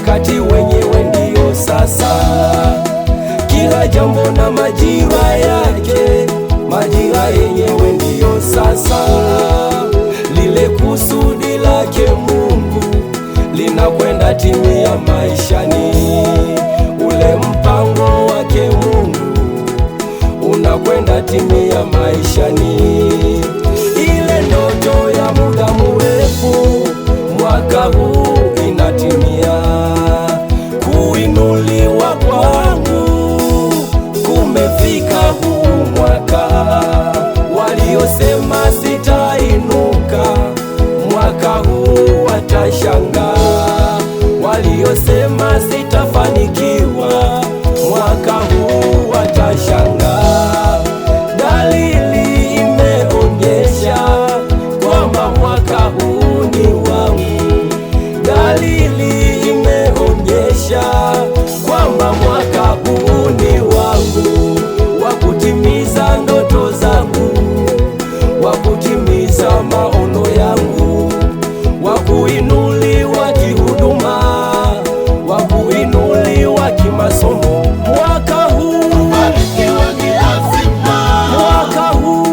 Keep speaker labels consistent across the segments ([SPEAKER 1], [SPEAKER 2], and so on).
[SPEAKER 1] wakati wenyewe ndio sasa. Kila jambo na majira yake, majira yenyewe ndio sasa. Lile kusudi lake Mungu linakwenda timia maishani. Ule mpango wake Mungu unakwenda timia maishani. Ile ndoto ya muda mrefu mwaka huu inatimia. Kuinuliwa kwangu kumefika huu mwaka. Waliosema sitainuka mwaka huu watashangaa. Waliosema sitafanikiwa mwaka huu watashangaa. Dalili imeonyesha kwamba mwaka huu ni wangu. Dalili imeonyesha kwamba mwaka huu ni wangu, wa kutimiza ndoto zangu, wa kutimiza maono yangu, wa kuinuliwa kihuduma, wa kuinuliwa kimasomo. Mwaka huu
[SPEAKER 2] Kubarikiwa ni lazima.
[SPEAKER 1] mwaka huu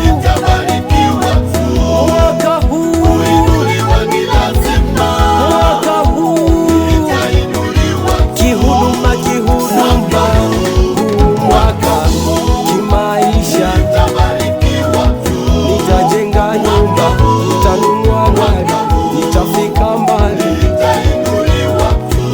[SPEAKER 2] Nitabarikiwa tu.
[SPEAKER 1] mwaka huu
[SPEAKER 2] Kuinuliwa ni lazima.
[SPEAKER 1] mwaka huu
[SPEAKER 2] Nitainuliwa tu.
[SPEAKER 1] kihuduma, kihuduma huu mwaka, kimaisha
[SPEAKER 2] Nitabarikiwa tu.
[SPEAKER 1] nitajenga nyumba, nitanunua gari, nitafika mbali,
[SPEAKER 2] Nitainuliwa tu.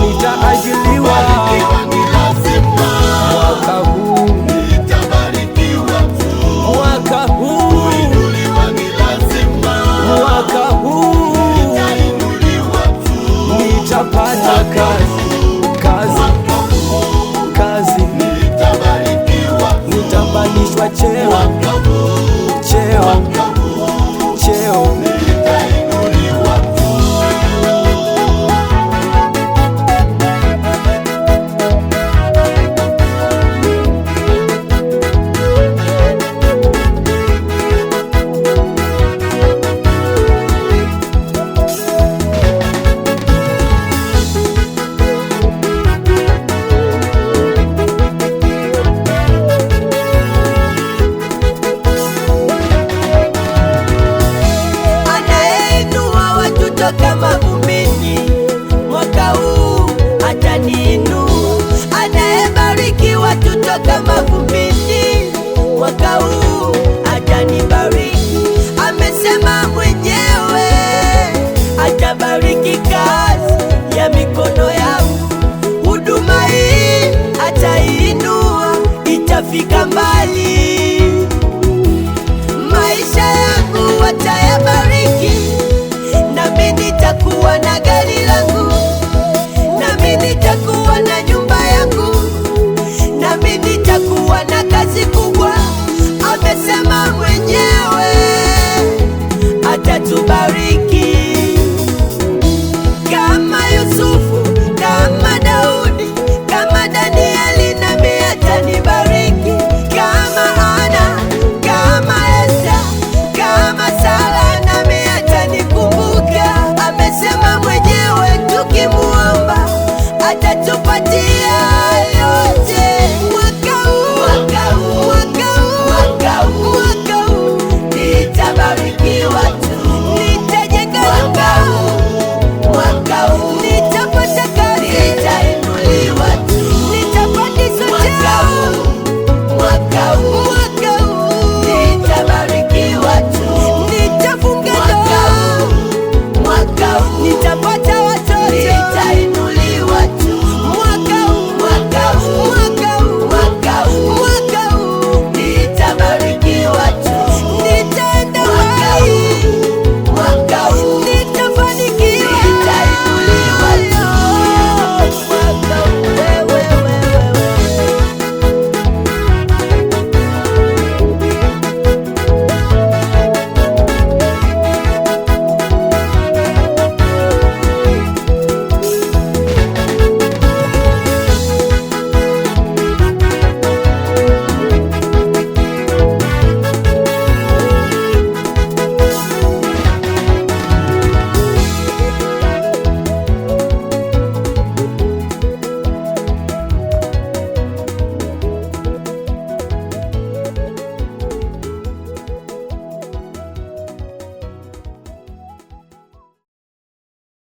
[SPEAKER 1] nitaajiliwa.
[SPEAKER 2] Kubarikiwa ni lazima.
[SPEAKER 1] Mwaka huu,
[SPEAKER 2] Nitabarikiwa tu.
[SPEAKER 1] mwaka huu,
[SPEAKER 2] Kuinuliwa ni lazima.
[SPEAKER 1] mwaka huu
[SPEAKER 2] Nitainuliwa tu.
[SPEAKER 1] nitapata kazi, kazi, kazi,
[SPEAKER 2] Nitabarikiwa tu.
[SPEAKER 1] nitapandishwa cheo,
[SPEAKER 2] Mwaka huu,
[SPEAKER 1] cheo,
[SPEAKER 2] mwaka huu,
[SPEAKER 1] cheo.
[SPEAKER 2] nitainuliwa tu.
[SPEAKER 3] Anayeinua watu toka mavumbini, mwaka huu ataniinua. Anayebariki watu toka mavumbini,